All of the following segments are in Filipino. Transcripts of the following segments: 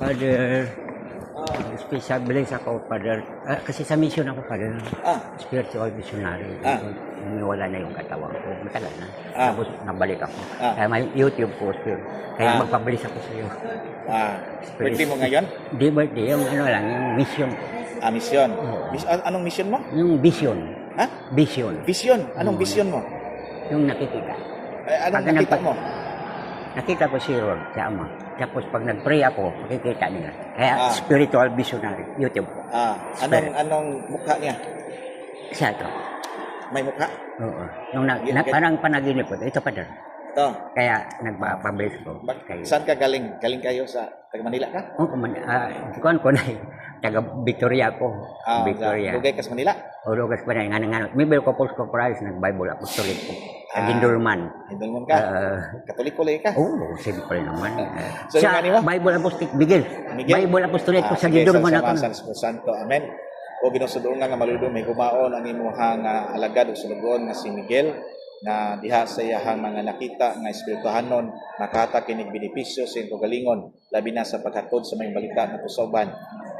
Father, special bless ako, Father. Kasi sa mission ako, Father. Spiritual missionary. Umiwala na yung katawan ko. Matagal na. Tapos nabalik ako. Kaya may YouTube ko, sir. Kaya magpabilis ako sa iyo. Birthday mo ngayon? Di birthday, yung ano lang, yung mission ko. Mission. Anong mission mo? Yung vision. Ha? Vision. Vision? Anong vision mo? Yung nakikita. Anong nakita mo? Nakita ko si Lord sa Ama. Tapos pag nag-pray ako, makikita nila. Kaya spiritual visionary, YouTube ko. Anong mukha niya? Siya ito. May mukha? Oo. Nung parang panaginip ko, ito pa din. Ito. Kaya nagpa-publish ko. Saan ka galing? Galing kayo sa taga Manila ka? Oo, kuhan ko na taga Victoria ko. Victoria. Lugay ka sa Manila? O lugas pa na nga. May Bible Couples Corporation, nag-Bible Apostolic ko. Gindulman. Hindulman ka? Katoliko lang ka? Oo, simple naman. So, sa Bible Apostolic, Miguel. Bible Apostolic ko sa Gindulman ako. Sa Santo. Amen. O ginusudong nga maludong may kumaon ang imuhang alagad o sulugon nga si Miguel na diha sa iyahang mga nakita nga espirituhanon makata kinig benepisyo sa iyong kagalingon labi na sa paghatod sa may balita na kusoban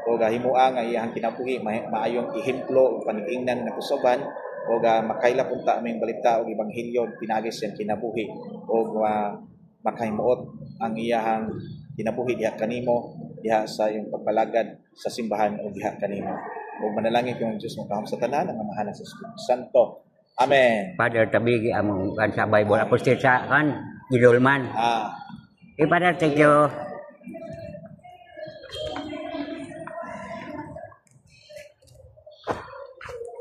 o himua nga iyahang kinabuhi maayong ehemplo o paningingnan na kusoban o makaila punta may balita o ebanghelyo pinagis siyang kinabuhi o makahimuot ang iyahang kinabuhi diha kanimo diha sa iyong pagpalagad sa simbahan o diha kanimo o manalangin kung Diyos mo kaham sa tanan ang amahanan sa Espiritu Santo. Amen. Father, tabigi among kan sa Bible Apostolic sa kan Gidulman. Father, thank you.